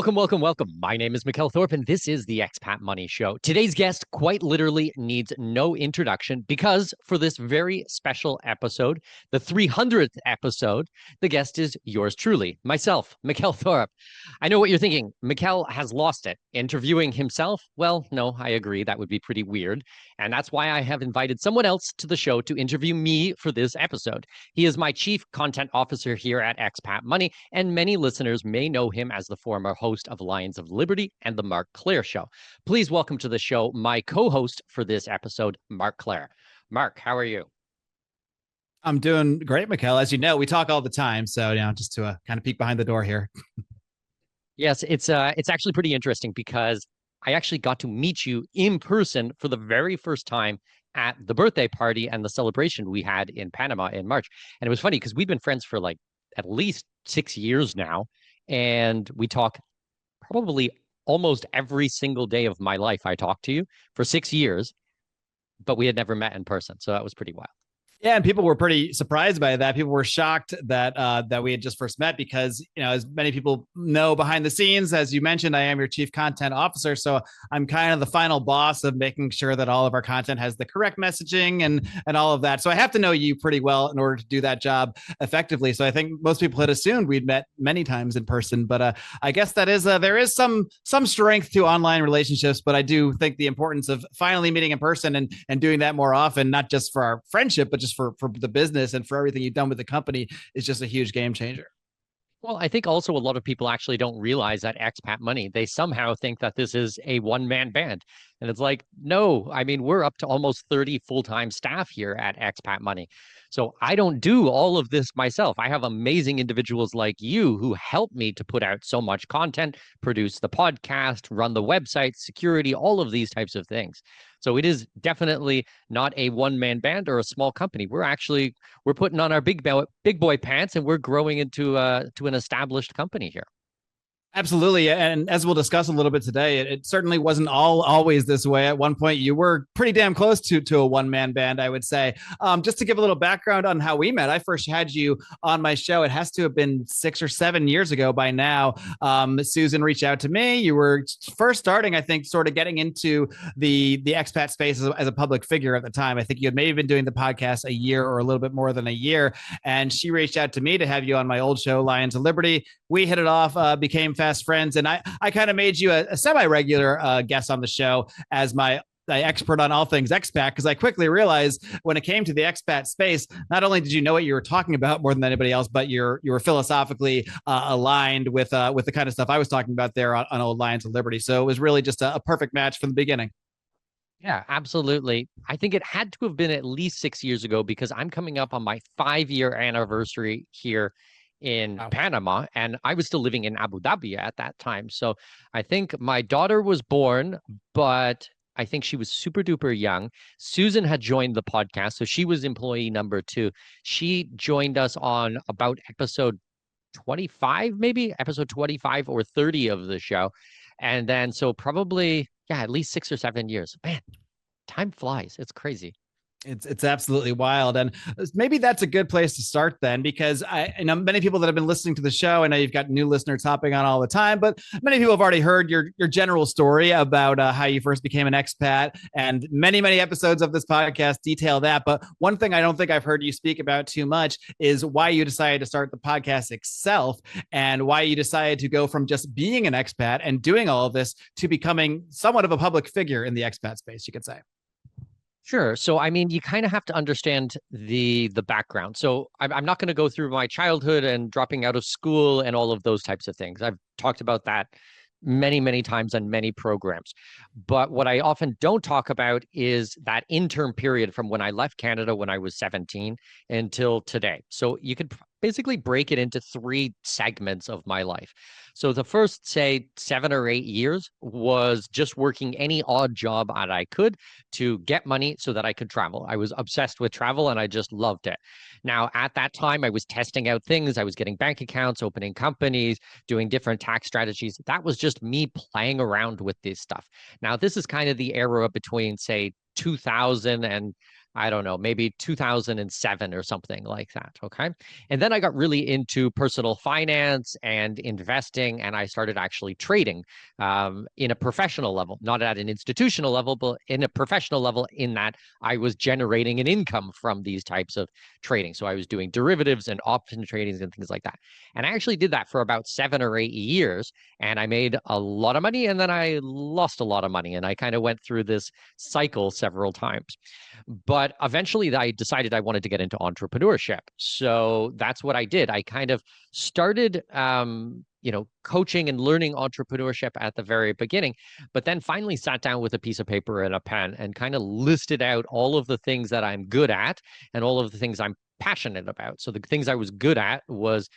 Welcome, welcome, welcome. My name is Mikkel Thorpe, and this is the Expat Money Show. Today's guest quite literally needs no introduction because for this very special episode, the 300th episode, the guest is yours truly, myself, Mikkel Thorpe. I know what you're thinking. Mikkel has lost it. Interviewing himself? Well, no, I agree. That would be pretty weird. And that's why I have invited someone else to the show to interview me for this episode. He is my chief content officer here at Expat Money, and many listeners may know him as the former host of Lions of Liberty and the Marc Clair Show. Please welcome to the show my co-host for this episode, Marc Clair. Marc, how are you? I'm doing great, Mikkel. As you know, we talk all the time. So, just to kind of peek behind the door here. Yes, it's actually pretty interesting because I actually got to meet you in person for the very first time at the birthday party and the celebration we had in Panama in March. And it was funny because we've been friends for like at least 6 years now. And we talk probably almost every single day of my life. I talked to you for 6 years, but we had never met in person. So that was pretty wild. Yeah, and people were pretty surprised by that. People were shocked that we had just first met because, as many people know behind the scenes, as you mentioned, I am your chief content officer. So I'm kind of the final boss of making sure that all of our content has the correct messaging and all of that. So I have to know you pretty well in order to do that job effectively. So I think most people had assumed we'd met many times in person, but I guess that is there is some strength to online relationships. But I do think the importance of finally meeting in person and doing that more often, not just for our friendship, but just for the business and for everything you've done with the company is just a huge game changer. Well, I think also a lot of people actually don't realize that Expat Money, they somehow think that this is a one-man band. And it's like, no, I mean, we're up to almost 30 full-time staff here at Expat Money. So I don't do all of this myself. I have amazing individuals like you who help me to put out so much content, produce the podcast, run the website, security, all of these types of things. So it is definitely not a one-man band or a small company. We're putting on our big boy pants and we're growing into to an established company here. Absolutely. And as we'll discuss a little bit today, it certainly wasn't always this way. At one point, you were pretty damn close to a one-man band, I would say. Just to give a little background on how we met, I first had you on my show. It has to have been 6 or 7 years ago by now. Susan reached out to me. You were first starting, I think, sort of getting into the expat space as a public figure at the time. I think you had maybe been doing the podcast a year or a little bit more than a year. And she reached out to me to have you on my old show, Lions of Liberty. We hit it off, became fast friends, and I kind of made you a semi-regular guest on the show as my expert on all things expat, because I quickly realized when it came to the expat space, not only did you know what you were talking about more than anybody else, but you were philosophically aligned with the kind of stuff I was talking about there on Old Lions of Liberty. So it was really just a perfect match from the beginning. Yeah, absolutely. I think it had to have been at least 6 years ago because I'm coming up on my 5-year anniversary here in Panama, and I was still living in Abu Dhabi at that time. So I think my daughter was born, but I think she was super duper young. Susan had joined the podcast, so she was employee number 2. She joined us on about episode 25, maybe episode 25 or 30 of the show. And then so probably, yeah, at least 6 or 7 years. Man, time flies. It's crazy. It's absolutely wild. And maybe that's a good place to start then, because I know many people that have been listening to the show. I know you've got new listeners hopping on all the time, but many people have already heard your general story about how you first became an expat, and many episodes of this podcast detail that. But one thing I don't think I've heard you speak about too much is why you decided to start the podcast itself, and why you decided to go from just being an expat and doing all of this to becoming somewhat of a public figure in the expat space, you could say. Sure. So, I mean, you kind of have to understand the background. So, I'm not going to go through my childhood and dropping out of school and all of those types of things. I've talked about that many times on many programs. But what I often don't talk about is that interim period from when I left Canada when I was 17 until today. So you could basically break it into 3 segments of my life. So the first, say, 7 or 8 years was just working any odd job that I could to get money so that I could travel. I was obsessed with travel and I just loved it. Now, at that time, I was testing out things. I was getting bank accounts, opening companies, doing different tax strategies. That was just me playing around with this stuff. Now, this is kind of the era between, say, 2000 and I don't know, maybe 2007 or something like that. Okay. And then I got really into personal finance and investing, and I started actually trading in a professional level, not at an institutional level, but in a professional level, in that I was generating an income from these types of trading. So I was doing derivatives and option tradings and things like that. And I actually did that for about 7 or 8 years, and I made a lot of money, and then I lost a lot of money. And I kind of went through this cycle several times. But eventually I decided I wanted to get into entrepreneurship. So that's what I did. I kind of started, coaching and learning entrepreneurship at the very beginning, but then finally sat down with a piece of paper and a pen and kind of listed out all of the things that I'm good at and all of the things I'm passionate about. So the things I was good at was,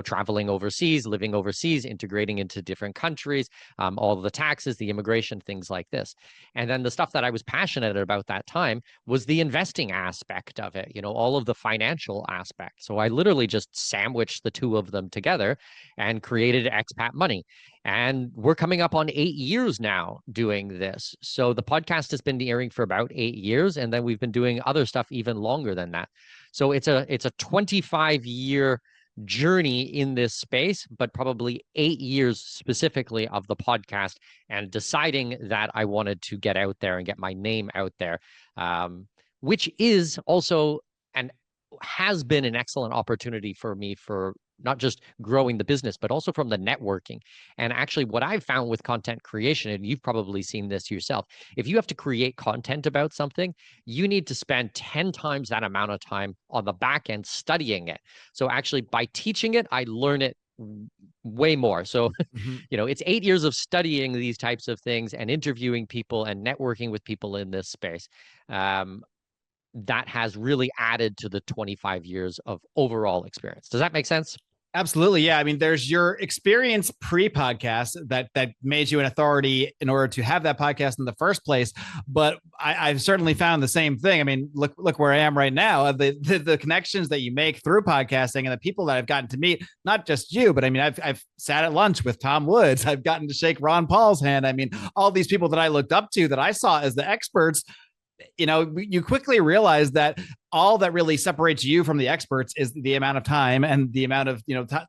traveling overseas, living overseas, integrating into different countries, all of the taxes, the immigration, things like this. And then the stuff that I was passionate about that time was the investing aspect of it, all of the financial aspect. So I literally just sandwiched the two of them together and created Expat Money. And we're coming up on 8 years now doing this. So the podcast has been airing for about 8 years, and then we've been doing other stuff even longer than that. So it's a 25-year journey in this space, but probably 8 years specifically of the podcast and deciding that I wanted to get out there and get my name out there, which is also and has been an excellent opportunity for me for not just growing the business, but also from the networking. And actually, what I've found with content creation, and you've probably seen this yourself, if you have to create content about something, you need to spend 10 times that amount of time on the back end studying it. So actually, by teaching it, I learn it way more. So, Mm-hmm. it's 8 years of studying these types of things and interviewing people and networking with people in this space. That has really added to the 25 years of overall experience. Does that make sense? Absolutely. Yeah. I mean, there's your experience pre-podcast that made you an authority in order to have that podcast in the first place. But I've certainly found the same thing. I mean, look where I am right now. The connections that you make through podcasting and the people that I've gotten to meet, not just you, but I mean, I've sat at lunch with Tom Woods. I've gotten to shake Ron Paul's hand. I mean, all these people that I looked up to that I saw as the experts, you quickly realize that all that really separates you from the experts is the amount of time and the amount of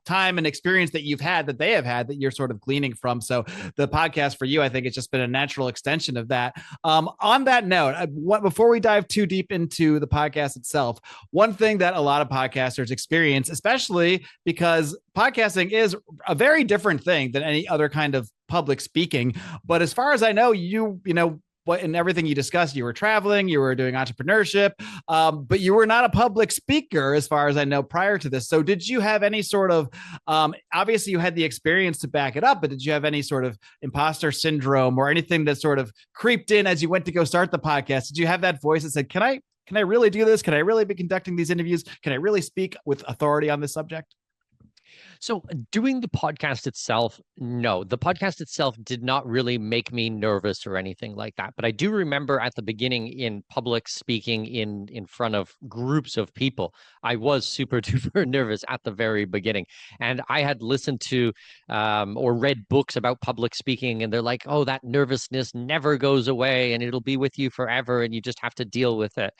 time and experience that you've had, that they have had, that you're sort of gleaning from. So the podcast for you, I think it's just been a natural extension of that. On that note, before we dive too deep into the podcast itself, one thing that a lot of podcasters experience, especially because podcasting is a very different thing than any other kind of public speaking. But as far as I know, but in everything you discussed, you were traveling, you were doing entrepreneurship, but you were not a public speaker, as far as I know, prior to this. So did you have any sort of, obviously you had the experience to back it up, but did you have any sort of imposter syndrome or anything that sort of creeped in as you went to go start the podcast? Did you have that voice that said, can I really do this? Can I really be conducting these interviews? Can I really speak with authority on this subject? So doing the podcast itself, no, the podcast itself did not really make me nervous or anything like that. But I do remember at the beginning in public speaking in front of groups of people, I was super duper nervous at the very beginning. And I had listened to or read books about public speaking, and they're like, oh, that nervousness never goes away and it'll be with you forever and you just have to deal with it.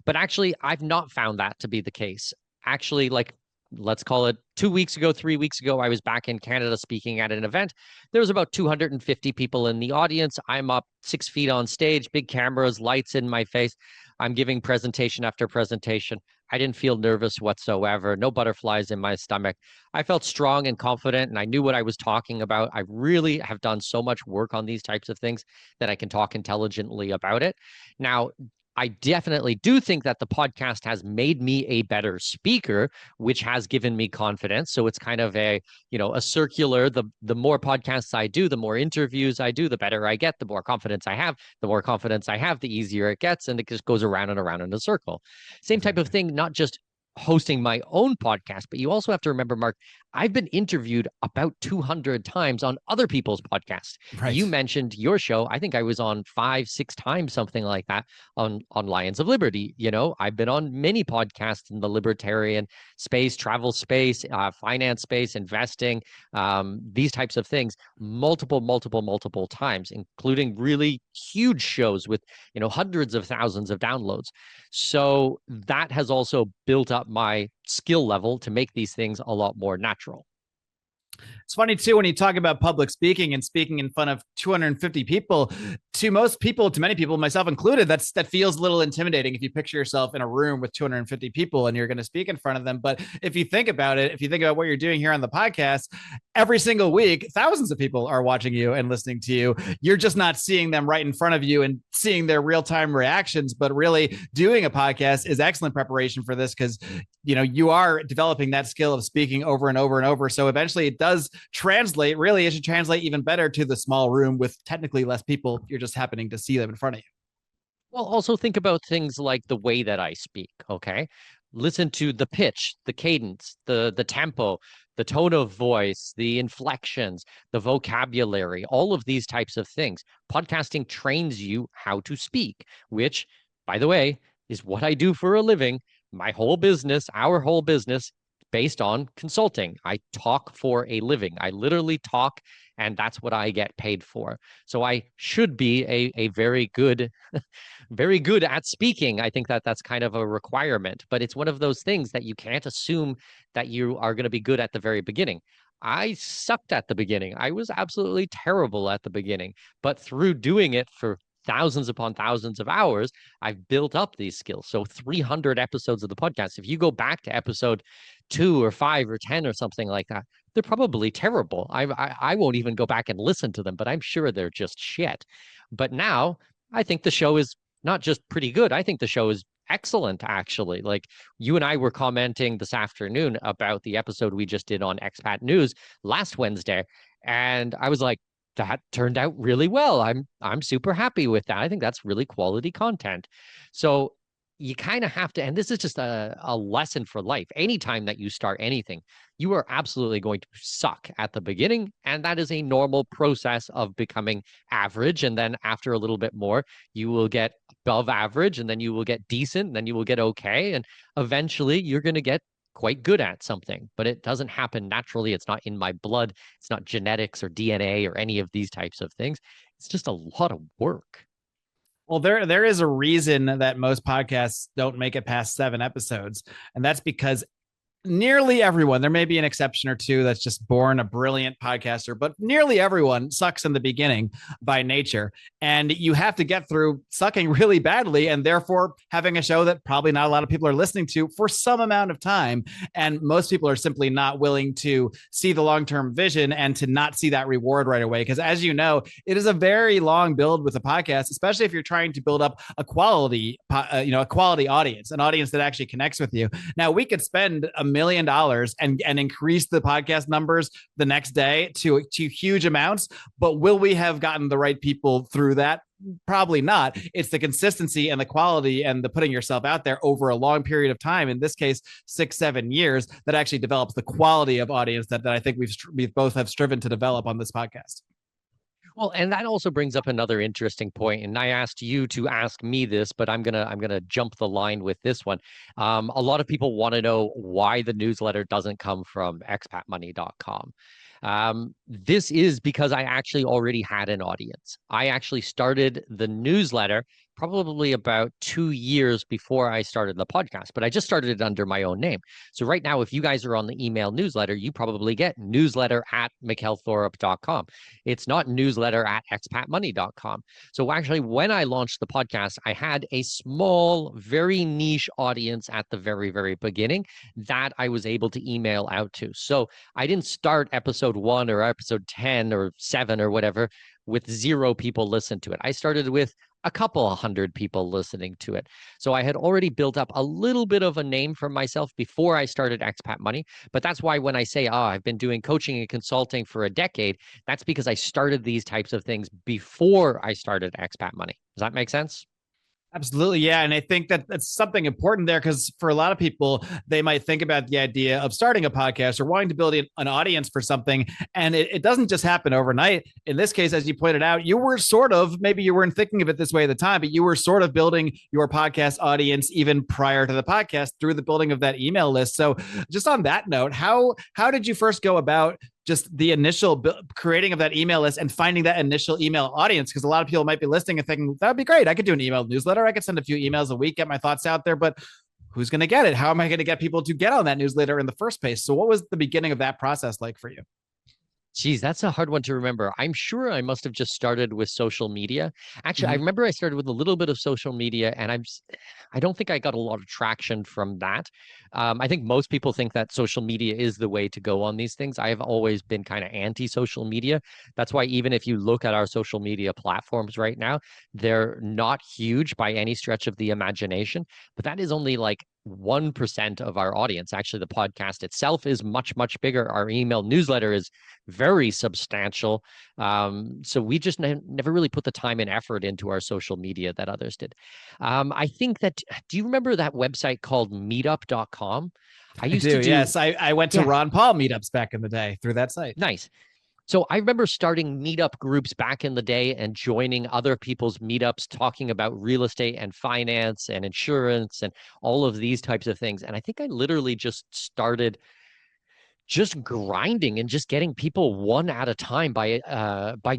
But actually, I've not found that to be the case. Actually, like, let's call it 2 weeks ago, 3 weeks ago, I was back in Canada speaking at an event. There was about 250 people in the audience. I'm up 6 feet on stage, big cameras, lights in my face. I'm giving presentation after presentation. I didn't feel nervous whatsoever. No butterflies in my stomach. I felt strong and confident, and I knew what I was talking about. I really have done so much work on these types of things that I can talk intelligently about it. Now, I definitely do think that the podcast has made me a better speaker, which has given me confidence. So it's kind of a circular, the more podcasts I do, the more interviews I do, the better I get, the more confidence I have, the more confidence I have, the easier it gets. And it just goes around and around in a circle. Same type of thing, not just hosting my own podcast, but you also have to remember, Mark, I've been interviewed about 200 times on other people's podcasts. You Right. mentioned your show. I think I was on 5, 6 times, something like that, on Lions of Liberty. I've been on many podcasts in the libertarian space, travel space, finance space, investing, these types of things, multiple times, including really huge shows with hundreds of thousands of downloads. So that has also built up my skill level to make these things a lot more natural. It's funny too when you talk about public speaking and speaking in front of 250 people. To most people, to many people, myself included, that feels a little intimidating if you picture yourself in a room with 250 people and you're going to speak in front of them. But if you think about it, if you think about what you're doing here on the podcast, every single week, thousands of people are watching you and listening to you. You're just not seeing them right in front of you and seeing their real-time reactions. But really, doing a podcast is excellent preparation for this because you are developing that skill of speaking over and over and over. So eventually it does translate. Really, it should translate even better to the small room with technically less people. You're just happening to see them in front of you. Well, also think about things like the way that I speak, okay? Listen to the pitch, the cadence, the tempo, the tone of voice, the inflections, the vocabulary, all of these types of things. Podcasting trains you how to speak, which, by the way, is what I do for a living. My whole business, our whole business, based on consulting. I talk for a living. I literally talk, and that's what I get paid for. So I should be a very good, very good at speaking. I think that that's kind of a requirement, but it's one of those things that you can't assume that you are going to be good at the very beginning. I sucked at the beginning. I was absolutely terrible at the beginning, but through doing it for thousands upon thousands of hours, I've built up these skills. So 300 episodes of the podcast, if you go back to episode 2 or 5 or 10 or something like that, they're probably terrible. I won't even go back and listen to them, but I'm sure they're just shit. But now I think the show is not just pretty good. I think the show is excellent, actually. Like you and I were commenting this afternoon about the episode we just did on Expat News last Wednesday. And I was like, that turned out really well. I'm super happy with that. I think that's really quality content. So you kind of have to, and this is just a lesson for life. Anytime that you start anything, you are absolutely going to suck at the beginning. And that is a normal process of becoming average. And then after a little bit more, you will get above average, and then you will get decent, and then you will get okay. And eventually you're going to get quite good at something, but it doesn't happen naturally. It's not in my blood. It's not genetics or DNA or any of these types of things. It's just a lot of work. Well, there is a reason that most podcasts don't make it past 7 episodes, and that's because nearly everyone, there may be an exception or two that's just born a brilliant podcaster, but nearly everyone sucks in the beginning by nature. And you have to get through sucking really badly and therefore having a show that probably not a lot of people are listening to for some amount of time. And most people are simply not willing to see the long-term vision and to not see that reward right away. Because as you know, it is a very long build with a podcast, especially if you're trying to build up a quality, a quality audience, an audience that actually connects with you. Now, we could spend $1 million and increase the podcast numbers the next day to huge amounts. But will we have gotten the right people through that? Probably not. It's the consistency and the quality and the putting yourself out there over a long period of time, in this case 6-7 years, that actually develops the quality of audience that I think we both have striven to develop on this podcast. Well, and that also brings up another interesting point. And I asked you to ask me this, but I'm gonna jump the line with this one. A lot of people want to know why the newsletter doesn't come from expatmoney.com. This is because I actually already had an audience. I actually started the newsletter probably about 2 years before I started the podcast, but I just started it under my own name. So right now, if you guys are on the email newsletter, you probably get newsletter@mikhailthorup.com. It's not newsletter@expatmoney.com. So actually, when I launched the podcast, I had a small, very niche audience at the very, very beginning that I was able to email out to. So I didn't start episode 1 or episode 10 or 7 or whatever with 0 people listen to it. I started with a couple of hundred people listening to it. So I had already built up a little bit of a name for myself before I started Expat Money. But that's why when I say, I've been doing coaching and consulting for a decade, that's because I started these types of things before I started Expat Money. Does that make sense? Absolutely. Yeah. And I think that that's something important there because for a lot of people, they might think about the idea of starting a podcast or wanting to build an audience for something. And it doesn't just happen overnight. In this case, as you pointed out, you were sort of, maybe you weren't thinking of it this way at the time, but you were sort of building your podcast audience even prior to the podcast through the building of that email list. So just on that note, how did you first go about just the initial creating of that email list and finding that initial email audience? Because a lot of people might be listening and thinking, that'd be great. I could do an email newsletter. I could send a few emails a week, get my thoughts out there, but who's going to get it? How am I going to get people to get on that newsletter in the first place? So what was the beginning of that process like for you? Geez, that's a hard one to remember. I'm sure I must have just started with social media. Actually, I remember I started with a little bit of social media, and I don't think I got a lot of traction from that. I think most people think that social media is the way to go on these things. I have always been kind of anti-social media. That's why even if you look at our social media platforms right now, they're not huge by any stretch of the imagination, but that is only like 1% of our audience. Actually, the podcast itself is much, much bigger. Our email newsletter is very substantial. So we just never really put the time and effort into our social media that others did. I think that, do you remember that website called meetup.com? I used to do, yes. I went to Ron Paul meetups back in the day through that site. Nice. So I remember starting meetup groups back in the day and joining other people's meetups, talking about real estate and finance and insurance and all of these types of things. And I think I literally just started just grinding and just getting people one at a time by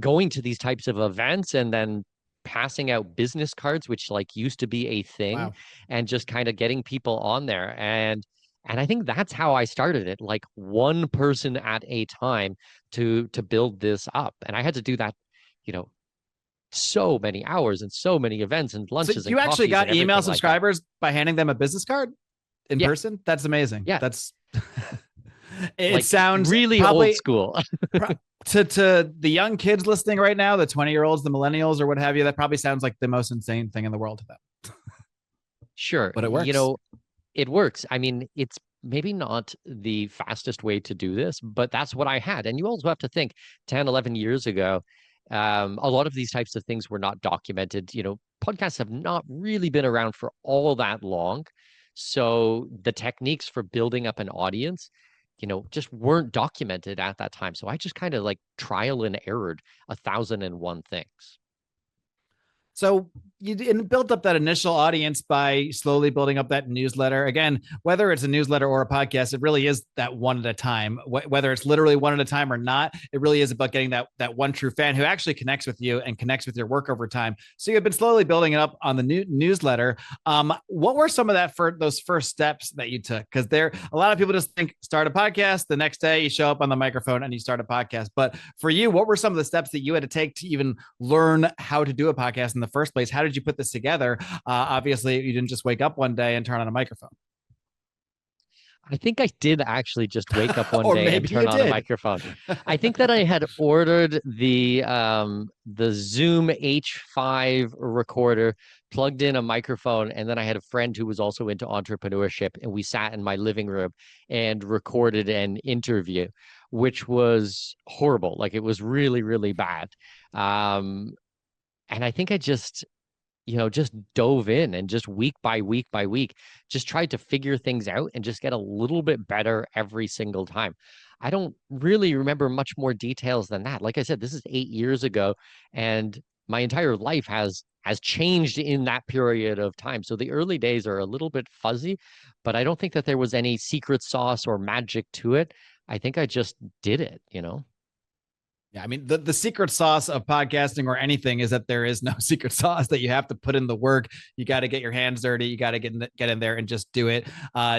going to these types of events and then passing out business cards, which like used to be a thing. Wow. And just kind of getting people on there. And I think that's how I started it, like one person at a time to build this up. And I had to do that, you know, so many hours and so many events and lunches. So you and actually got email subscribers by handing them a business card in person? That's amazing. Yeah. That's it like, sounds really probably, old school. to the young kids listening right now, the 20-year-olds, the millennials or what have you, that probably sounds like the most insane thing in the world to them. Sure. But it works. You know, it works. I mean, it's maybe not the fastest way to do this, but that's what I had. And you also have to think 10, 11 years ago, a lot of these types of things were not documented. You know, podcasts have not really been around for all that long. So the techniques for building up an audience, you know, just weren't documented at that time. So I just kind of like trial and errored 1,001 things. So you built up that initial audience by slowly building up that newsletter. Again, whether it's a newsletter or a podcast, it really is that one at a time. Whether it's literally one at a time or not, it really is about getting that one true fan who actually connects with you and connects with your work over time. So you've been slowly building it up on the new newsletter. What were some of that for those first steps that you took? Because a lot of people just think start a podcast. The next day you show up on the microphone and you start a podcast. But for you, what were some of the steps that you had to take to even learn how to do a podcast in the first place? How did you put this together? Obviously, you didn't just wake up one day and turn on a microphone. I think I did actually just wake up one day and turn on did. a microphone. I think that I had ordered the Zoom H5 recorder, plugged in a microphone, and then I had a friend who was also into entrepreneurship, and we sat in my living room and recorded an interview, which was horrible. Like it was really, really bad. And I think I just, you know, just dove in and just week by week by week, just tried to figure things out and just get a little bit better every single time. I don't really remember much more details than that. Like I said, this is 8 years ago, and my entire life has changed in that period of time. So the early days are a little bit fuzzy, but I don't think that there was any secret sauce or magic to it. I think I just did it, you know? Yeah, I mean, the secret sauce of podcasting or anything is that there is no secret sauce, that you have to put in the work. You got to get your hands dirty. You got to get in there and just do it.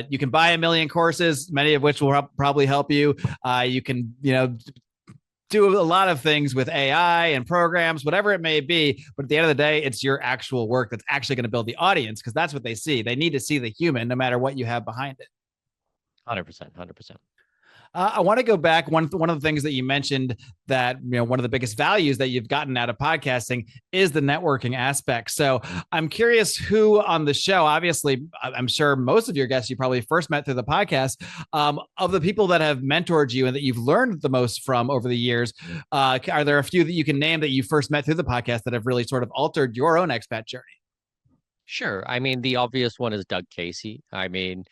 You can buy a million courses, many of which will probably help you. You can, do a lot of things with AI and programs, whatever it may be. But at the end of the day, it's your actual work that's actually going to build the audience, because that's what they see. They need to see the human, no matter what you have behind it. 100%, 100%. I want to go back. One of the things that you mentioned, that one of the biggest values that you've gotten out of podcasting is the networking aspect. So I'm curious who on the show, obviously, I'm sure most of your guests you probably first met through the podcast, of the people that have mentored you and that you've learned the most from over the years. Are there a few that you can name that you first met through the podcast that have really sort of altered your own expat journey? Sure. I mean, the obvious one is Doug Casey. I mean,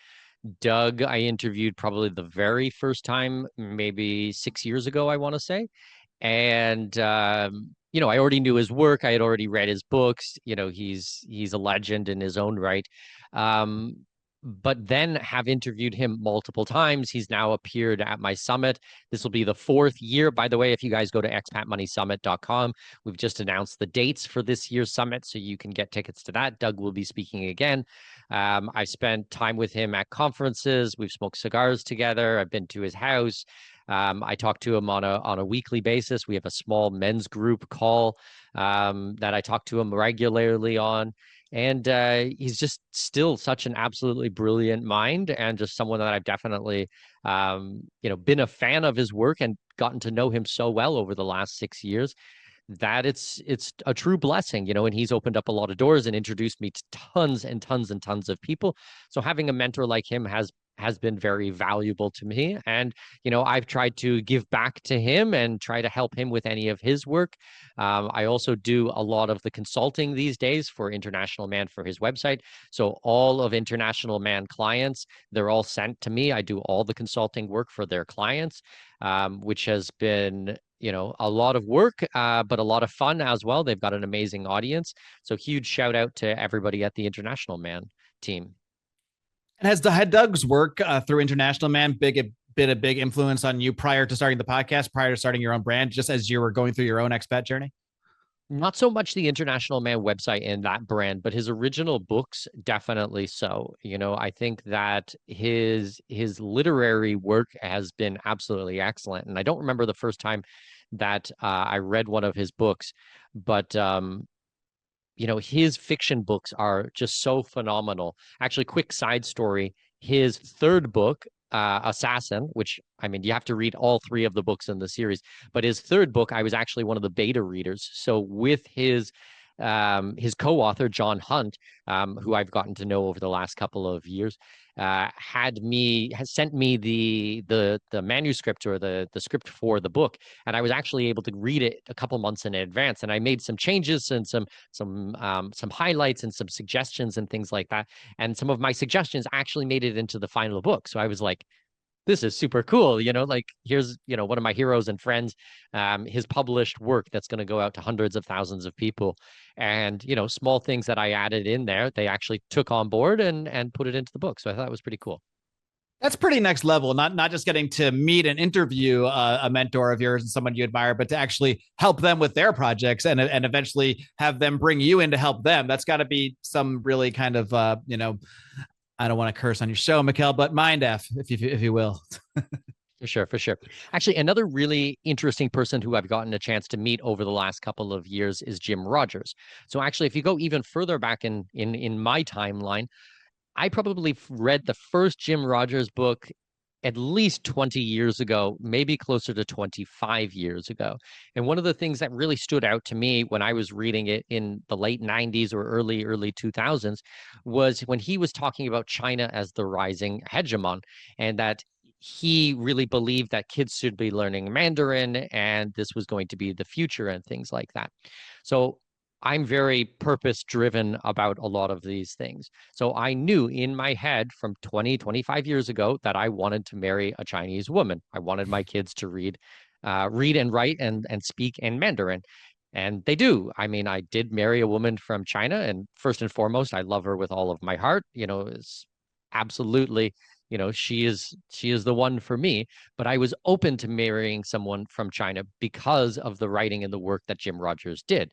Doug, I interviewed probably the very first time, maybe 6 years ago, I want to say. And I already knew his work. I had already read his books. He's a legend in his own right. Um, but then have interviewed him multiple times. He's now appeared at my summit. This will be the fourth year. By the way, if you guys go to expatmoneysummit.com, we've just announced the dates for this year's summit, so you can get tickets to that. Doug will be speaking again. I spent time with him at conferences. We've smoked cigars together. I've been to his house. I talk to him on a weekly basis. We have a small men's group call that I talk to him regularly on. And he's just still such an absolutely brilliant mind, and just someone that I've definitely, been a fan of his work and gotten to know him so well over the last 6 years that it's a true blessing, and he's opened up a lot of doors and introduced me to tons and tons and tons of people. So having a mentor like him has been very valuable to me. And, I've tried to give back to him and try to help him with any of his work. I also do a lot of the consulting these days for International Man for his website. So all of International Man clients, they're all sent to me. I do all the consulting work for their clients, which has been a lot of work, but a lot of fun as well. They've got an amazing audience. So huge shout out to everybody at the International Man team. And has had Doug's work through International Man been a big influence on you prior to starting the podcast, prior to starting your own brand, just as you were going through your own expat journey? Not so much the International Man website and that brand, but his original books, definitely so. I think that his literary work has been absolutely excellent. And I don't remember the first time that I read one of his books, but his fiction books are just so phenomenal. Actually, quick side story, his third book, Assassin, which, I mean, you have to read all three of the books in the series, but his third book, I was actually one of the beta readers. So with his co-author, John Hunt, who I've gotten to know over the last couple of years, has sent me the manuscript, or the script for the book, and I was actually able to read it a couple months in advance, and I made some changes and some highlights and some suggestions and things like that, and some of my suggestions actually made it into the final book. So I was like, this is super cool. Like, here's, one of my heroes and friends, his published work that's going to go out to hundreds of thousands of people. And, small things that I added in there, they actually took on board and put it into the book. So I thought it was pretty cool. That's pretty next level. Not just getting to meet and interview a mentor of yours and someone you admire, but to actually help them with their projects and eventually have them bring you in to help them. That's got to be some really kind of I don't want to curse on your show, Mikkel, but mind F, if you will. For sure, for sure. Actually, another really interesting person who I've gotten a chance to meet over the last couple of years is Jim Rogers. So actually, if you go even further back in my timeline, I probably read the first Jim Rogers book at least 20 years ago, maybe closer to 25 years ago. And one of the things that really stood out to me when I was reading it in the late 90s or early 2000s was when he was talking about China as the rising hegemon, and that he really believed that kids should be learning Mandarin and this was going to be the future and things like that. So I'm very purpose driven about a lot of these things. So I knew in my head from 20, 25 years ago that I wanted to marry a Chinese woman. I wanted my kids to read and write and speak in Mandarin. And they do. I mean, I did marry a woman from China, and first and foremost, I love her with all of my heart. It's absolutely, she is the one for me. But I was open to marrying someone from China because of the writing and the work that Jim Rogers did.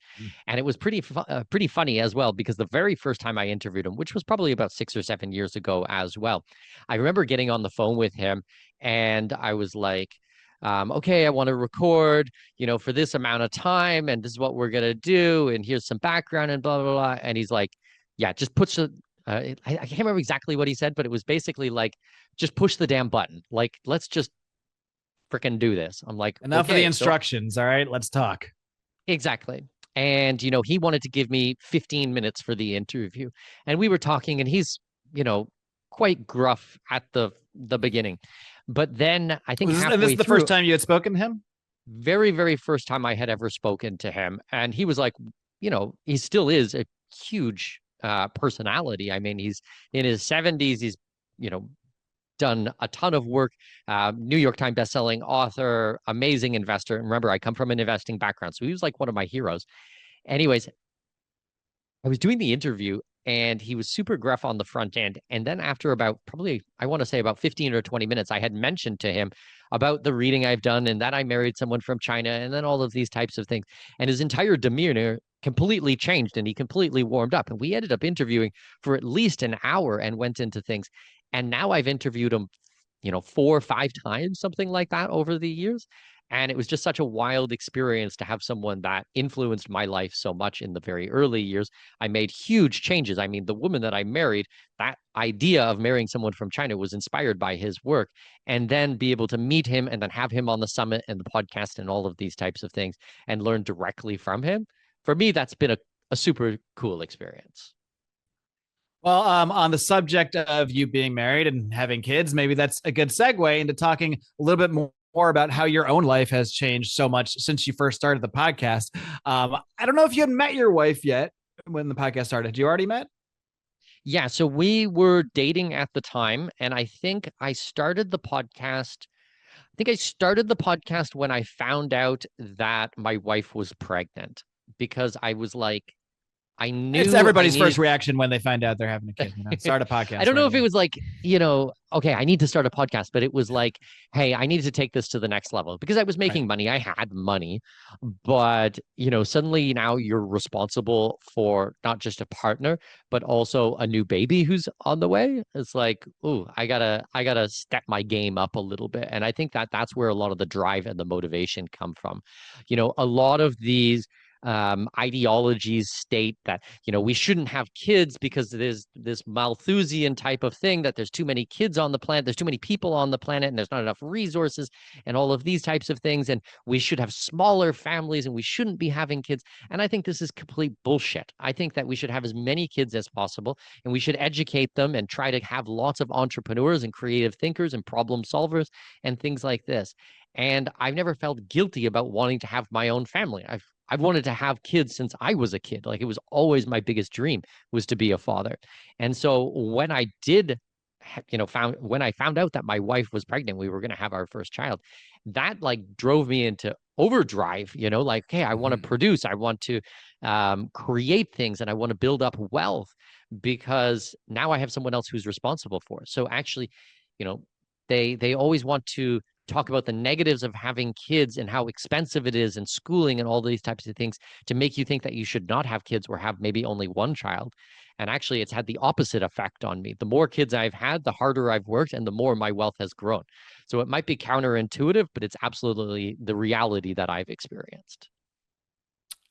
And it was pretty funny as well, because the very first time I interviewed him, which was probably about 6 or 7 years ago as well, I remember getting on the phone with him and I was like, okay, I want to record, for this amount of time, and this is what we're gonna do, and here's some background and blah blah blah. And he's like, yeah, just push the I can't remember exactly what he said, but it was basically like, just push the damn button. Like, let's just freaking do this. I'm like, enough okay, of the instructions. All right, let's talk. Exactly. And, he wanted to give me 15 minutes for the interview. And we were talking, and he's, quite gruff at the beginning. But then I think And halfway this is the through, first time you had spoken to him? very, very first time I had ever spoken to him. And he was like, he still is a huge personality. I mean, he's in his 70s. He's, you know, done a ton of work, New York Times bestselling author, amazing investor. And remember, I come from an investing background. So he was like one of my heroes. Anyways, I was doing the interview and he was super gruff on the front end. And then after about probably, I want to say about 15 or 20 minutes, I had mentioned to him about the reading I've done and that I married someone from China and then all of these types of things. And his entire demeanor completely changed and he completely warmed up. And we ended up interviewing for at least an hour and went into things. And now I've interviewed him, you know, 4 or 5 times, something like that over the years. And it was just such a wild experience to have someone that influenced my life so much in the very early years. I made huge changes. I mean, the woman that I married, that idea of marrying someone from China was inspired by his work. And then be able to meet him and then have him on the summit and the podcast and all of these types of things and learn directly from him. For me, that's been a super cool experience. Well, on the subject of you being married and having kids, maybe that's a good segue into talking a little bit more about how your own life has changed so much since you first started the podcast. I don't know if you had met your wife yet when the podcast started. You already met? Yeah, so we were dating at the time, and I think I started the podcast. I think I started the podcast when I found out that my wife was pregnant because I was like, I It's knew I everybody's needed. first reaction when they find out they're having a kid. Start a I podcast don't right know if it away. was like, you know, okay, I need to start a podcast, but it was like, hey, I needed to take this to the next level because I was Right. making money. I had money, but, you know, suddenly now you're responsible for not just a partner, but also a new baby who's on the way. It's like, ooh, I gotta step my game up a little bit. And I think that that's where a lot of the drive and the motivation come from. You know, a lot of these ideologies state that, you know, we shouldn't have kids because there's this Malthusian type of thing that there's too many kids on the planet, there's too many people on the planet, and there's not enough resources, and all of these types of things. And we should have smaller families, and we shouldn't be having kids. And I think this is complete bullshit. I think that we should have as many kids as possible, and we should educate them and try to have lots of entrepreneurs and creative thinkers and problem solvers and things like this. And I've never felt guilty about wanting to have my own family. I've wanted to have kids since I was a kid. Like it was always my biggest dream was to be a father. And so when I did, you know, when I found out that my wife was pregnant, we were going to have our first child, that like drove me into overdrive, you know, like, hey, I want to Mhm. produce, I want to create things and I want to build up wealth because now I have someone else who's responsible for it. So actually, you know, they always want to talk about the negatives of having kids and how expensive it is and schooling and all these types of things to make you think that you should not have kids or have maybe only one child. And actually, it's had the opposite effect on me. The more kids I've had, the harder I've worked and the more my wealth has grown. So it might be counterintuitive, but it's absolutely the reality that I've experienced.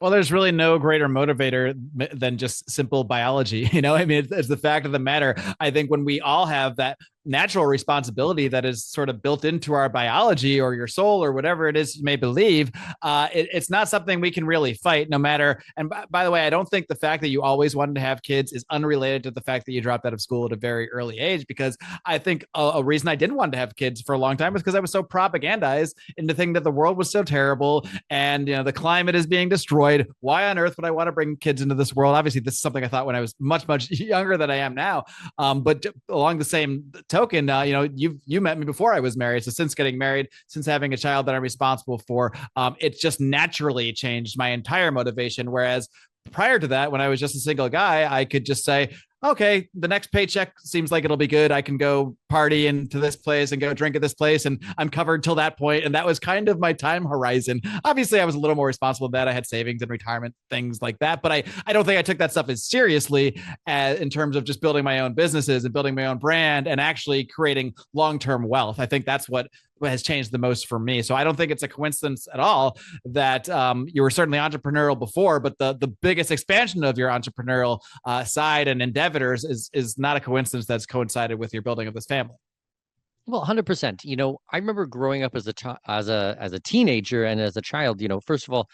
Well, there's really no greater motivator than just simple biology. I mean, it's the fact of the matter. I think when we all have that natural responsibility that is sort of built into our biology or your soul or whatever it is you may believe, it's not something we can really fight no matter. And by the way, I don't think the fact that you always wanted to have kids is unrelated to the fact that you dropped out of school at a very early age, because I think a reason I didn't want to have kids for a long time was because I was so propagandized into thinking that the world was so terrible and the climate is being destroyed. Why on earth would I want to bring kids into this world? Obviously, this is something I thought when I was much, much younger than I am now. But along the same token, you met me before I was married. So since getting married, since having a child that I'm responsible for, it's just naturally changed my entire motivation. Whereas prior to that, when I was just a single guy, I could just say, okay, the next paycheck seems like it'll be good. I can go party into this place and go drink at this place, and I'm covered till that point. And that was kind of my time horizon. Obviously, I was a little more responsible than that. I had savings and retirement, things like that. But I don't think I took that stuff as seriously in terms of just building my own businesses and building my own brand and actually creating long-term wealth. I think that's what has changed the most for me. So I don't think it's a coincidence at all that you were certainly entrepreneurial before, but the biggest expansion of your entrepreneurial side and endeavors is not a coincidence that's coincided with your building of this family. Well, 100%. You know, I remember growing up as a teenager and as a child, you know, first of all,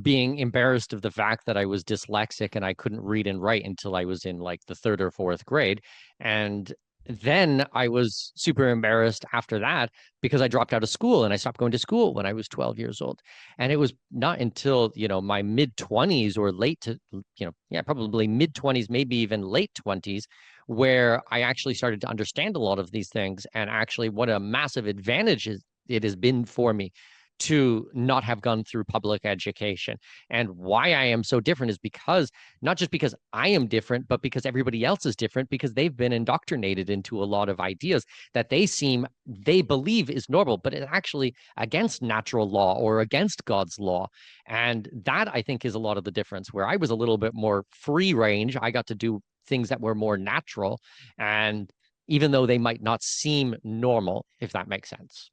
being embarrassed of the fact that I was dyslexic and I couldn't read and write until I was in like the third or fourth grade. And then I was super embarrassed after that because I dropped out of school and I stopped going to school when I was 12 years old. And it was not until, my mid 20s or late to, yeah, probably mid 20s, maybe even late 20s, where I actually started to understand a lot of these things and actually what a massive advantage it has been for me to not have gone through public education. And why I am so different is because not just because I am different, but because everybody else is different, because they've been indoctrinated into a lot of ideas that they believe is normal, but it's actually against natural law or against God's law. And that I think is a lot of the difference. Where I was a little bit more free range, I got to do things that were more natural. And even though they might not seem normal, if that makes sense.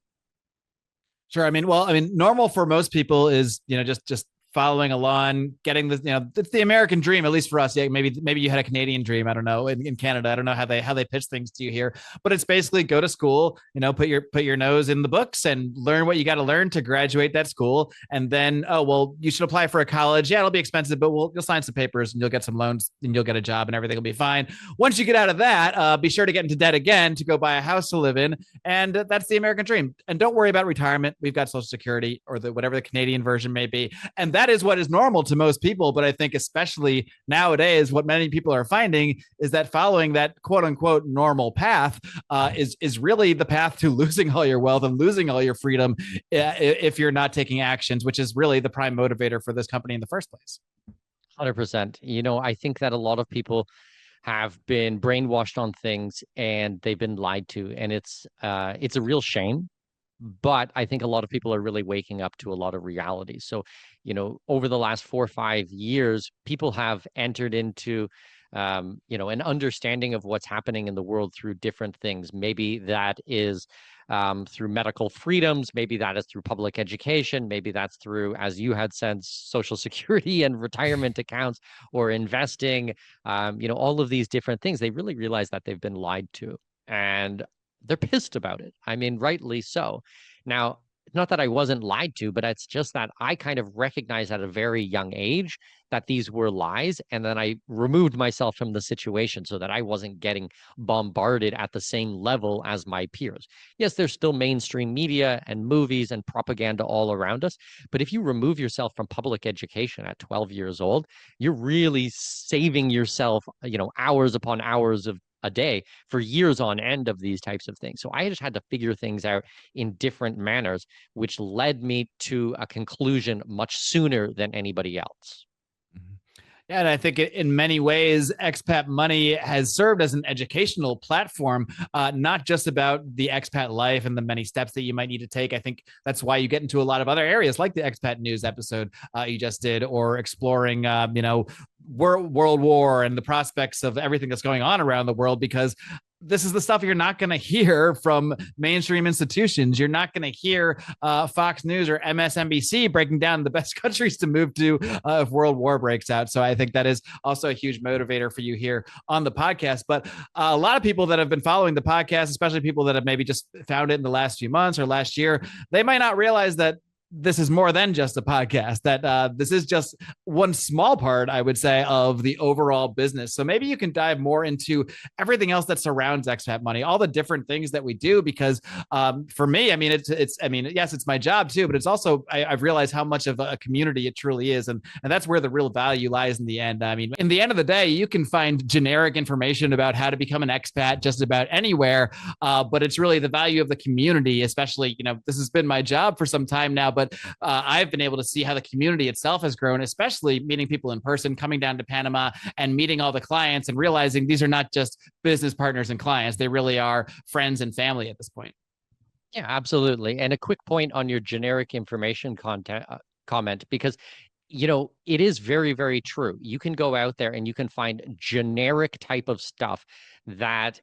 Sure. Normal for most people is, just following along, getting the, it's the American dream, at least for us. Yeah, maybe you had a Canadian dream. I don't know. In Canada, I don't know how they pitch things to you here, but it's basically go to school, put your nose in the books and learn what you got to learn to graduate that school. And then, oh, well, you should apply for a college. Yeah, it'll be expensive, but you'll sign some papers and you'll get some loans and you'll get a job and everything will be fine. Once you get out of that, be sure to get into debt again to go buy a house to live in. And that's the American dream. And don't worry about retirement. We've got Social Security or whatever the Canadian version may be. And that is what is normal to most people. But I think especially nowadays, what many people are finding is that following that quote unquote normal path is really the path to losing all your wealth and losing all your freedom if you're not taking actions, which is really the prime motivator for this company in the first place. 100%. I think that a lot of people have been brainwashed on things and they've been lied to, and it's a real shame. But I think a lot of people are really waking up to a lot of reality. So, over the last 4 or 5 years, people have entered into, an understanding of what's happening in the world through different things. Maybe that is through medical freedoms. Maybe that is through public education. Maybe that's through, as you had said, Social Security and retirement accounts or investing. All of these different things. They really realize that they've been lied to. And they're pissed about it. I mean, rightly so. Now, it's not that I wasn't lied to, but it's just that I kind of recognized at a very young age that these were lies. And then I removed myself from the situation so that I wasn't getting bombarded at the same level as my peers. Yes, there's still mainstream media and movies and propaganda all around us. But if you remove yourself from public education at 12 years old, you're really saving yourself, hours upon hours of a day for years on end of these types of things. So I just had to figure things out in different manners, which led me to a conclusion much sooner than anybody else. Yeah, and I think in many ways, Expat Money has served as an educational platform, not just about the expat life and the many steps that you might need to take. I think that's why you get into a lot of other areas like the Expat News episode you just did, or exploring, World War and the prospects of everything that's going on around the world, because this is the stuff you're not going to hear from mainstream institutions. You're not going to hear Fox News or MSNBC breaking down the best countries to move to if World War breaks out. So I think that is also a huge motivator for you here on the podcast. But a lot of people that have been following the podcast, especially people that have maybe just found it in the last few months or last year, they might not realize that this is more than just a podcast, that this is just one small part, I would say, of the overall business. So maybe you can dive more into everything else that surrounds Expat Money, all the different things that we do, because for me, yes, it's my job too, but it's also, I've realized how much of a community it truly is. And that's where the real value lies in the end. I mean, in the end of the day, you can find generic information about how to become an expat just about anywhere. But it's really the value of the community, especially, this has been my job for some time now, but I've been able to see how the community itself has grown, especially meeting people in person, coming down to Panama and meeting all the clients and realizing these are not just business partners and clients. They really are friends and family at this point. Yeah, absolutely. And a quick point on your generic information comment, because it is very, very true. You can go out there and you can find generic type of stuff that,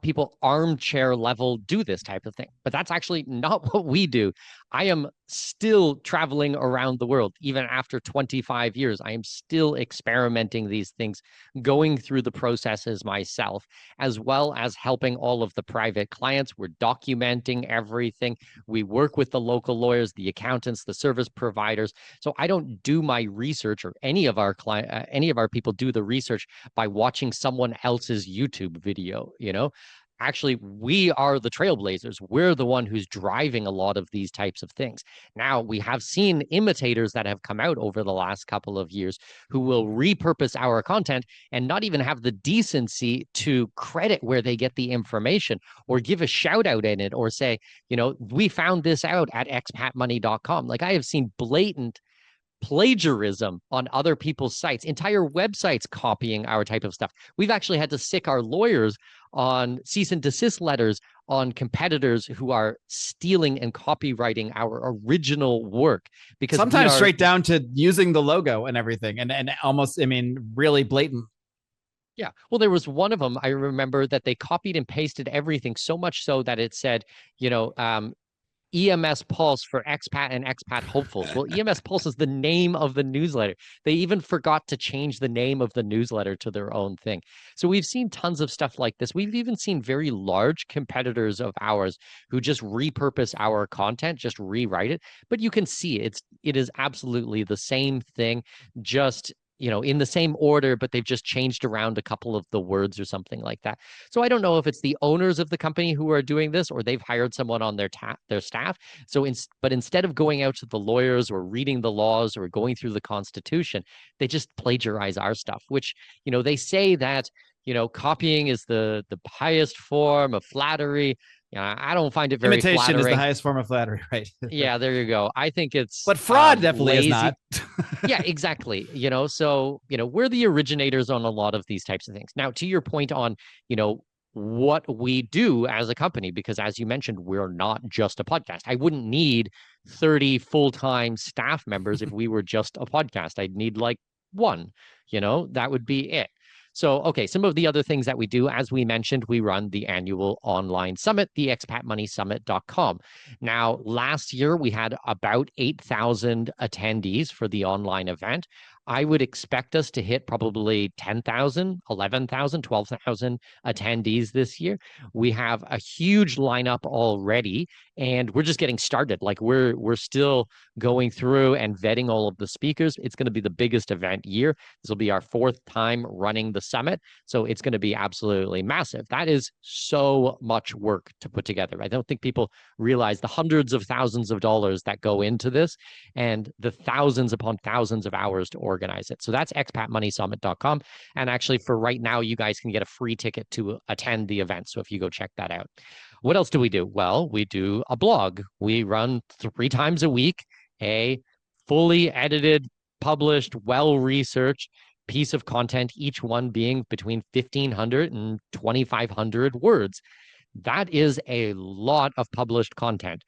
people armchair level do this type of thing. But that's actually not what we do. I am still traveling around the world. Even after 25 years, I am still experimenting these things, going through the processes myself, as well as helping all of the private clients. We're documenting everything. We work with the local lawyers, the accountants, the service providers. So I don't do my research, or any of our people do the research by watching someone else's YouTube video. actually we are the trailblazers. We're the one who's driving a lot of these types of things. Now, we have seen imitators that have come out over the last couple of years who will repurpose our content and not even have the decency to credit where they get the information or give a shout out in it or say, we found this out at expatmoney.com. Like, I have seen blatant plagiarism on other people's sites, entire websites copying our type of stuff. We've actually had to sick our lawyers on cease and desist letters on competitors who are stealing and copywriting our original work because sometimes straight down to using the logo and everything, and almost, I mean, really blatant. Yeah. Well, there was one of them I remember that they copied and pasted everything so much so that it said, EMS Pulse for expat and expat hopefuls. Well, EMS Pulse is the name of the newsletter. They even forgot to change the name of the newsletter to their own thing. So we've seen tons of stuff like this. We've even seen very large competitors of ours who just repurpose our content, just rewrite it. But you can see it is absolutely the same thing, just in the same order, but they've just changed around a couple of the words or something like that. So I don't know if it's the owners of the company who are doing this or they've hired someone on their staff. But instead of going out to the lawyers or reading the laws or going through the Constitution, they just plagiarize our stuff, which, they say that, copying is the highest form of flattery. I don't find it very Imitation flattering. is the highest form of flattery, right? Yeah, there you go. I think it's but fraud definitely lazy. is not. Yeah, exactly. So, we're the originators on a lot of these types of things. Now, to your point on, what we do as a company, because as you mentioned, we're not just a podcast. I wouldn't need 30 full-time staff members if we were just a podcast. I'd need like one, that would be it. So, okay, some of the other things that we do, as we mentioned, we run the annual online summit, the expatmoneysummit.com. Now, last year we had about 8,000 attendees for the online event. I would expect us to hit probably 10,000, 11,000, 12,000 attendees this year. We have a huge lineup already, and we're just getting started. Like we're still going through and vetting all of the speakers. It's going to be the biggest event year. This will be our 4th time running the summit, so it's going to be absolutely massive. That is so much work to put together. I don't think people realize the hundreds of thousands of dollars that go into this and the thousands upon thousands of hours to organize it. So that's expatmoneysummit.com. And actually, for right now, you guys can get a free ticket to attend the event. So if you go check that out. What else do we do? Well, we do a blog. We run 3 times a week, a fully edited, published, well-researched piece of content, each one being between 1,500 and 2,500 words. That is a lot of published content.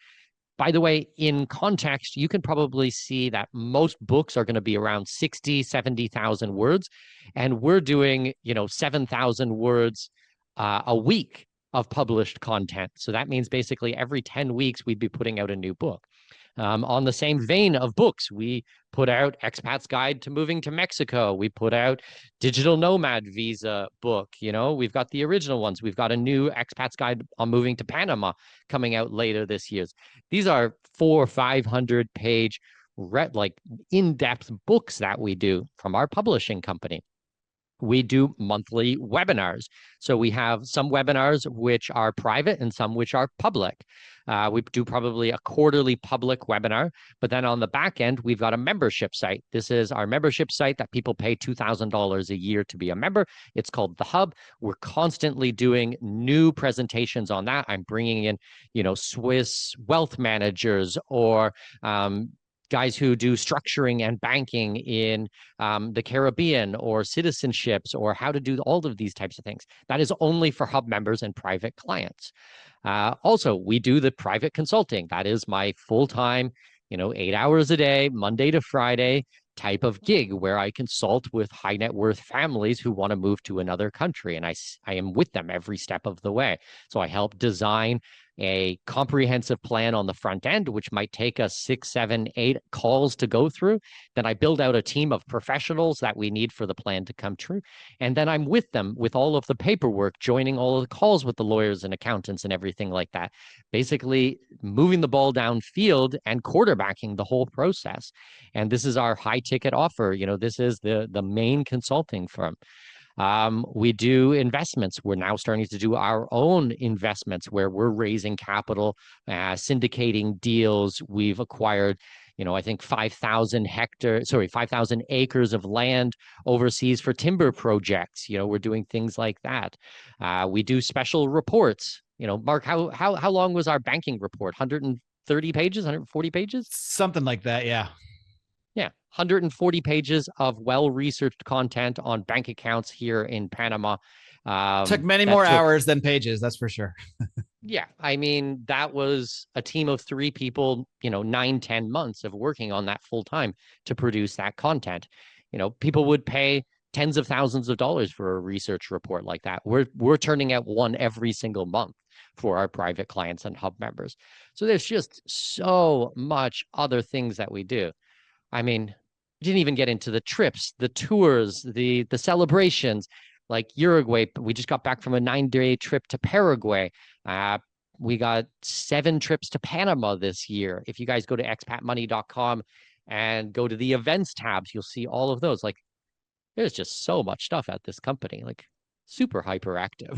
By the way, in context, you can probably see that most books are going to be around 60, 70,000 words. And we're doing, 7,000 words a week of published content. So that means basically every 10 weeks, we'd be putting out a new book. On the same vein of books, we put out Expat's Guide to Moving to Mexico. We put out Digital Nomad Visa book. We've got the original ones. We've got a new Expat's Guide on Moving to Panama coming out later this year. These are 400 or 500 page, in-depth books that we do from our publishing company. We do monthly webinars. So we have some webinars which are private and some which are public. We do probably a quarterly public webinar, but then on the back end, we've got a membership site. This is our membership site that people pay $2,000 a year to be a member. It's called The Hub. We're constantly doing new presentations on that. I'm bringing in, Swiss wealth managers or guys who do structuring and banking in the Caribbean or citizenships or how to do all of these types of things. That is only for Hub members and private clients. Also, we do the private consulting. That is my full-time, 8 hours a day, Monday to Friday type of gig where I consult with high net worth families who want to move to another country. And I am with them every step of the way. So I help design a comprehensive plan on the front end, which might take us 6, 7, 8 calls to go through. Then I build out a team of professionals that we need for the plan to come true. And then I'm with them with all of the paperwork, joining all of the calls with the lawyers and accountants and everything like that. Basically moving the ball downfield and quarterbacking the whole process. And this is our high ticket offer. This is the main consulting firm. We do investments. We're now starting to do our own investments where we're raising capital, syndicating deals. We've acquired, I think 5,000 acres of land overseas for timber projects. We're doing things like that. We do special reports. Mark, how long was our banking report? 130 pages, 140 pages? Something like that. Yeah. Yeah, 140 pages of well-researched content on bank accounts here in Panama. Took many That more took, hours than pages, that's for sure. yeah, I mean, that was a team of three people, 9, 10 months of working on that full time to produce that content. People would pay tens of thousands of dollars for a research report like that. We're turning out one every single month for our private clients and hub members. So there's just so much other things that we do. I mean, we didn't even get into the trips, the tours, the celebrations, like Uruguay. We just got back from a 9-day trip to Paraguay. Uh, we got 7 trips to Panama this year. If you guys go to expatmoney.com and go to the events tabs, you'll see all of those. Like, there's just so much stuff at this company, like super hyperactive.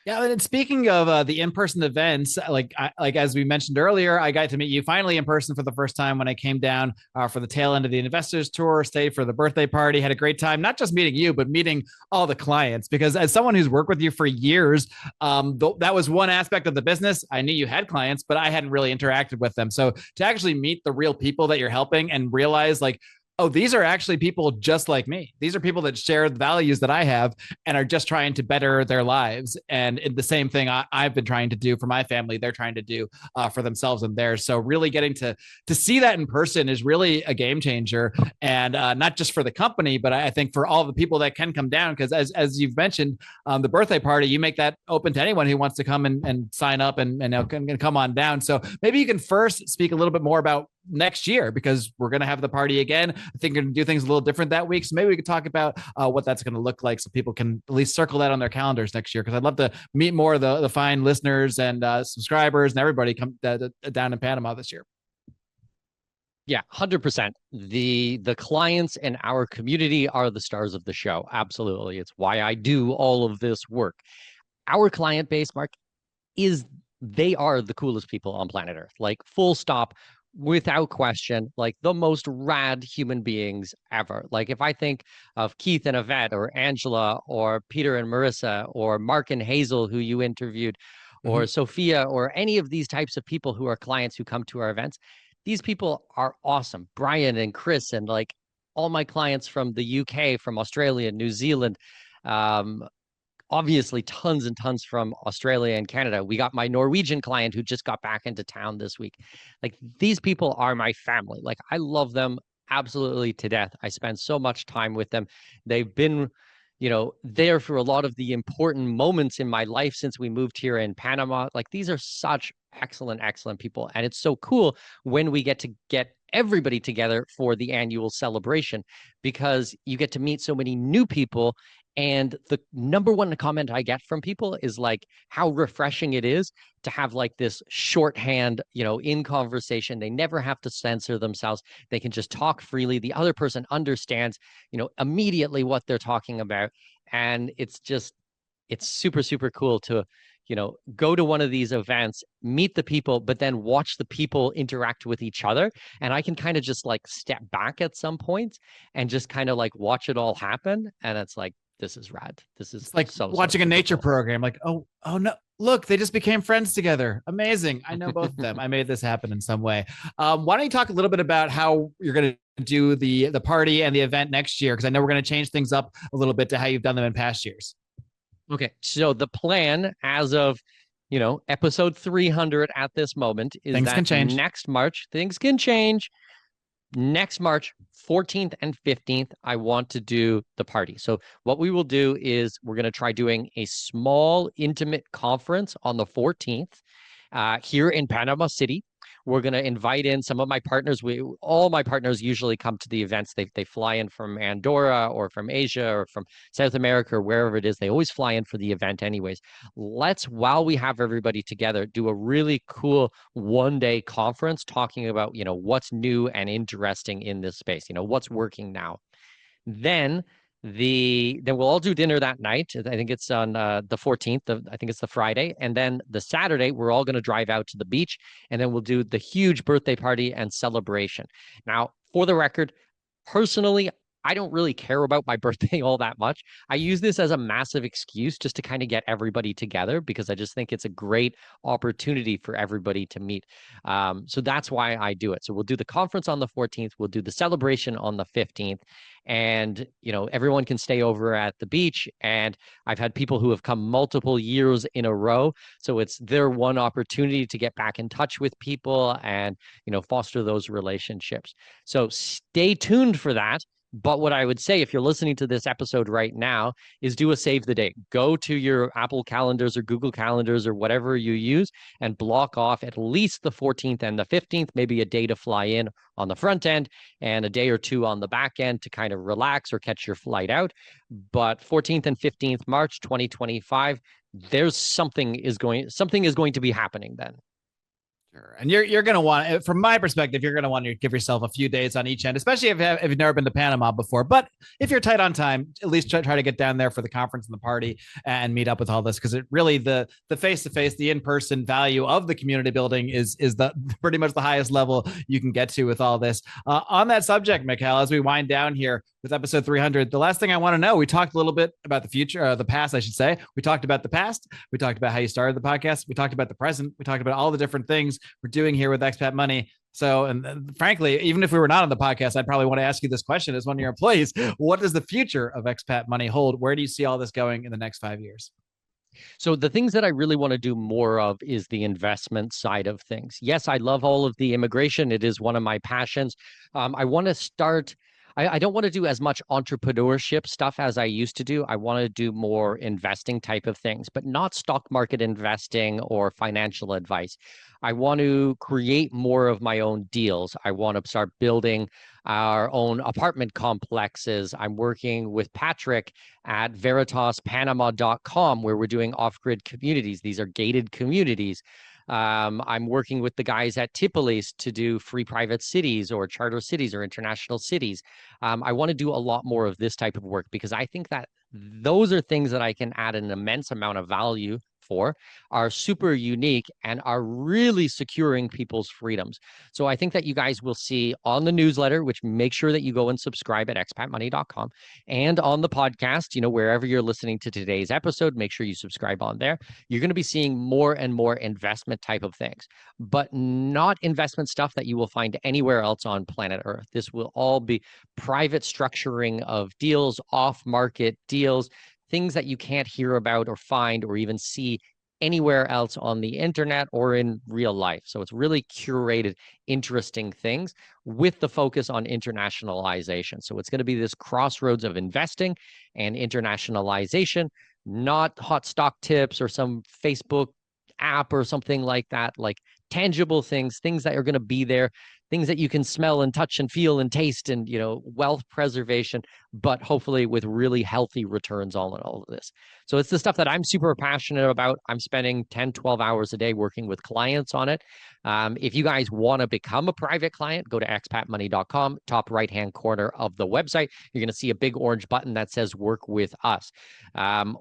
Yeah, and speaking of the in-person events, like as we mentioned earlier, I got to meet you finally in person for the first time when I came down for the tail end of the investors tour, stayed for the birthday party, had a great time, not just meeting you, but meeting all the clients. Because as someone who's worked with you for years, that was one aspect of the business. I knew you had clients, but I hadn't really interacted with them. So to actually meet the real people that you're helping and realize like, oh, these are actually people just like me. These are people that share the values that I have and are just trying to better their lives. And the same thing I've been trying to do for my family, they're trying to do for themselves and theirs. So really getting to see that in person is really a game changer. And not just for the company, but I think for all the people that can come down. Because as you've mentioned, the birthday party, you make that open to anyone who wants to come and sign up and can come on down. So maybe you can first speak a little bit more about next year, because we're going to have the party again. I think we're going to do things a little different that week. So maybe we could talk about what that's going to look like so people can at least circle that on their calendars next year. Because I'd love to meet more of the fine listeners and subscribers and everybody come down in Panama this year. Yeah, 100%. The clients in our community are the stars of the show. Absolutely. It's why I do all of this work. Our client base, Mark, they are the coolest people on planet Earth. Like, full stop, without question, like the most rad human beings ever. Like, if I think of Keith and Yvette, or Angela, or Peter and Marissa, or Mark and Hazel, who you interviewed, or Sophia, or any of these types of people who are clients who come to our events, these people are awesome. Brian and Chris, and like all my clients from the UK, from Australia, New Zealand, um, obviously tons and tons from Australia and Canada. We got my Norwegian client who just got back into town this week. Like, these people are my family. Like, I love them absolutely to death. I spend so much time with them. They've been, there for a lot of the important moments in my life since we moved here in Panama. Like, these are such excellent people. And it's so cool when we get to get everybody together for the annual celebration, because you get to meet so many new people. And the number one comment I get from people is like how refreshing it is to have like this shorthand, in conversation. They never have to censor themselves. They can just talk freely. The other person understands, immediately what they're talking about. And it's super cool to, go to one of these events, meet the people, but then watch the people interact with each other. And I can kind of just like step back at some points and just kind of like watch it all happen. And it's like, this is rad. This is like watching a nature program. Like, oh no, look, they just became friends together. Amazing. I know both of them. I made this happen in some way. Why don't you talk a little bit about how you're going to do the party and the event next year? Because I know we're going to change things up a little bit to how you've done them in past years. Okay. So the plan as of, episode 300 at this moment is things that can change. Next March, things can change. Next March 14th and 15th, I want to do the party. So what we will do is we're going to try doing a small, intimate conference on the 14th here in Panama City. We're going to invite in some of my partners. All my partners usually come to the events. They fly in from Andorra or from Asia or from South America or wherever it is. They always fly in for the event anyways. Let's, while we have everybody together, do a really cool one-day conference talking about, what's new and interesting in this space, what's working now. Then Then we'll all do dinner that night. I think it's on the 14th of, I think it's the Friday. And then the Saturday, we're all going to drive out to the beach, and then we'll do the huge birthday party and celebration. Now, for the record, personally, I don't really care about my birthday all that much. I use this as a massive excuse just to kind of get everybody together because I just think it's a great opportunity for everybody to meet. So that's why I do it. So we'll do the conference on the 14th, we'll do the celebration on the 15th, and everyone can stay over at the beach. And I've had people who have come multiple years in a row, so it's their one opportunity to get back in touch with people and foster those relationships. So stay tuned for that. But what I would say, if you're listening to this episode right now, is do a save the date. Go to your Apple calendars or Google calendars or whatever you use and block off at least the 14th and the 15th, maybe a day to fly in on the front end and a day or two on the back end to kind of relax or catch your flight out. But 14th and 15th March 2025, there's something is going to be happening then. Sure. And you're going to want, from my perspective, you're going to want to give yourself a few days on each end, especially if you've never been to Panama before. But if you're tight on time, at least try to get down there for the conference and the party and meet up with all this, because it really the face-to-face, the in-person value of the community building is the pretty much the highest level you can get to with all this. On that subject, Mikhail, as we wind down here with episode 300, the last thing I want to know, we talked a little bit about the future, the past, I should say. We talked about the past. We talked about how you started the podcast. We talked about the present. We talked about all the different things we're doing here with Expat Money. So, and frankly, even if we were not on the podcast, I'd probably want to ask you this question as one of your employees. What does the future of Expat Money hold? Where do you see all this going in the next 5 years? So the things that I really want to do more of is the investment side of things. Yes, I love all of the immigration. It is one of my passions. I want to start. I don't want to do as much entrepreneurship stuff as I used to do. I want to do more investing type of things, but not stock market investing or financial advice. I want to create more of my own deals. I want to start building our own apartment complexes. I'm working with Patrick at veritaspanama.com, where we're doing off-grid communities. These are gated communities. I'm working with the guys at Tipolis to do free private cities or charter cities or international cities. I want to do a lot more of this type of work because I think that those are things that I can add an immense amount of value for, are super unique, and are really securing people's freedoms. So I think that you guys will see on the newsletter, which make sure that you go and subscribe at expatmoney.com, and on the podcast, wherever you're listening to today's episode, make sure you subscribe on there. You're going to be seeing more and more investment type of things, but not investment stuff that you will find anywhere else on planet Earth. This will all be private structuring of deals, off-market deals, things that you can't hear about or find or even see anywhere else on the internet or in real life. So it's really curated, interesting things with the focus on internationalization. So it's going to be this crossroads of investing and internationalization, not hot stock tips or some Facebook app or something like that, like tangible things that are going to be there, things that you can smell and touch and feel and taste, and wealth preservation, but hopefully with really healthy returns on all of this. So it's the stuff that I'm super passionate about. I'm spending 10, 12 hours a day working with clients on it. If you guys want to become a private client, go to expatmoney.com, top right-hand corner of the website. You're going to see a big orange button that says work with us.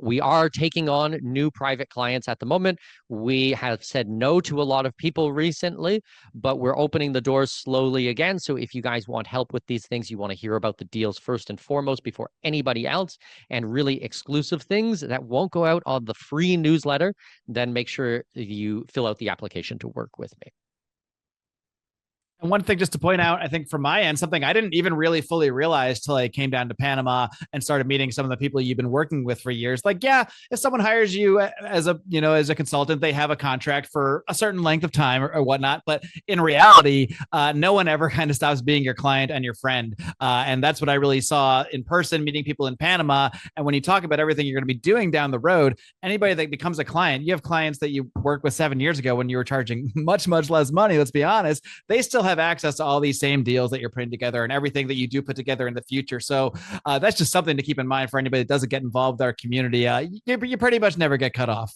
We are taking on new private clients at the moment. We have said no to a lot of people recently, but we're opening the doors slowly again. So if you guys want help with these things, you want to hear about the deals first and foremost before anybody else, and really exclusive things that won't go out on the free newsletter, then make sure you fill out the application to work with me. And one thing just to point out, I think from my end, something I didn't even really fully realize till I came down to Panama and started meeting some of the people you've been working with for years. Like, yeah, if someone hires you as a consultant, they have a contract for a certain length of time or whatnot. But in reality, no one ever kind of stops being your client and your friend. And that's what I really saw in person, meeting people in Panama. And when you talk about everything you're going to be doing down the road, anybody that becomes a client, you have clients that you worked with 7 years ago when you were charging much, much less money. Let's be honest. They still have access to all these same deals that you're putting together and everything that you do put together in the future. So that's just something to keep in mind for anybody that doesn't get involved with our community. You pretty much never get cut off.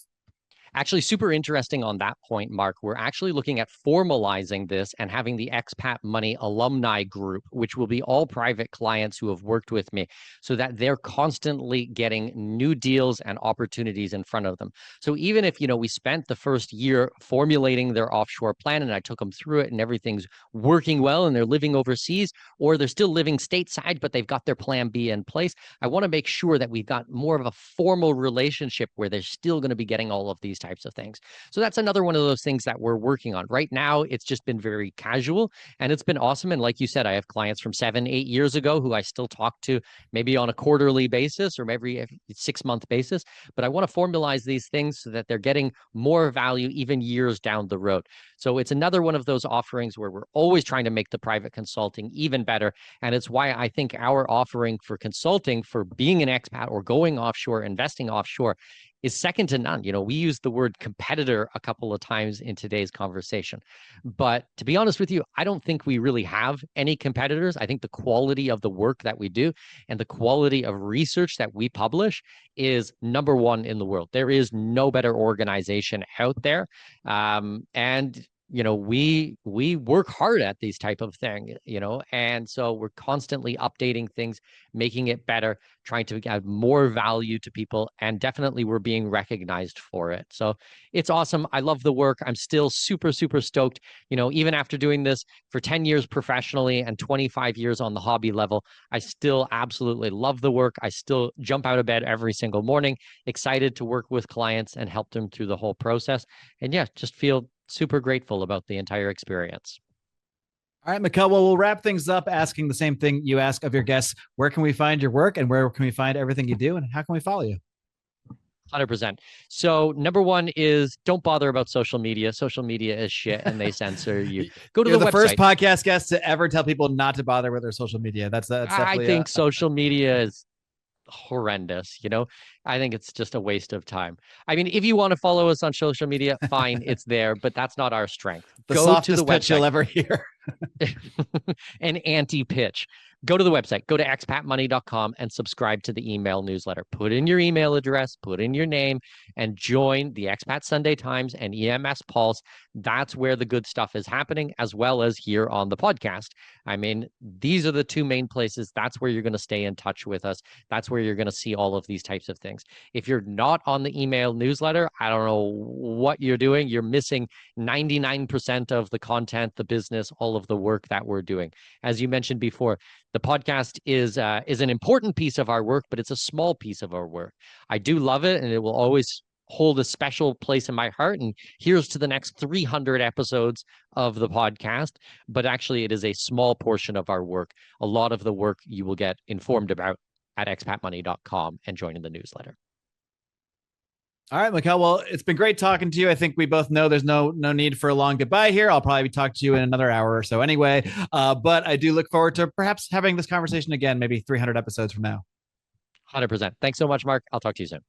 Actually, super interesting on that point, Mark. We're actually looking at formalizing this and having the Expat Money alumni group, which will be all private clients who have worked with me, so that they're constantly getting new deals and opportunities in front of them. So even if, we spent the first year formulating their offshore plan and I took them through it and everything's working well and they're living overseas, or they're still living stateside, but they've got their plan B in place, I want to make sure that we've got more of a formal relationship where they're still going to be getting all of these types of things. So that's another one of those things that we're working on. Right now, it's just been very casual and it's been awesome. And like you said, I have clients from 7, 8 years ago who I still talk to maybe on a quarterly basis or every 6-month basis. But I want to formalize these things so that they're getting more value even years down the road. So it's another one of those offerings where we're always trying to make the private consulting even better. And it's why I think our offering for consulting for being an expat or going offshore, investing offshore, is second to none. We use the word competitor a couple of times in today's conversation. But to be honest with you, I don't think we really have any competitors. I think the quality of the work that we do and the quality of research that we publish is number one in the world. There is no better organization out there. And we work hard at these type of things, and so we're constantly updating things, making it better, trying to add more value to people, and definitely we're being recognized for it. So it's awesome. I love the work. I'm still super, super stoked. Even after doing this for 10 years professionally and 25 years on the hobby level, I still absolutely love the work. I still jump out of bed every single morning, excited to work with clients and help them through the whole process. And yeah, just feel super grateful about the entire experience. All right, Mikkel, well, we'll wrap things up asking the same thing you ask of your guests. Where can we find your work and where can we find everything you do and how can we follow you? 100%. So number one is don't bother about social media. Social media is shit and they censor you. Go to You're the the website. First podcast guest to ever tell people not to bother with their social media. That's definitely. I think social media is horrendous. I think it's just a waste of time. I mean, if you want to follow us on social media, fine, it's there, but that's not our strength. The Go softest to the pitch website. you'll ever hear. An anti-pitch. Go to the website, go to expatmoney.com and subscribe to the email newsletter. Put in your email address, put in your name, and join the Expat Sunday Times and EMS Pulse. That's where the good stuff is happening, as well as here on the podcast. I mean, these are the two main places. That's where you're going to stay in touch with us. That's where you're going to see all of these types of things. If you're not on the email newsletter, I don't know what you're doing. You're missing 99% of the content, the business, all of the work that we're doing. As you mentioned before, the podcast is an important piece of our work, but it's a small piece of our work. I do love it, and it will always hold a special place in my heart. And here's to the next 300 episodes of the podcast. But actually, it is a small portion of our work. A lot of the work you will get informed about at expatmoney.com and joining the newsletter. All right, Mikkel. Well, it's been great talking to you. I think we both know there's no need for a long goodbye here. I'll probably be talking to you in another hour or so anyway. But I do look forward to perhaps having this conversation again, maybe 300 episodes from now. 100%. Thanks so much, Mark. I'll talk to you soon.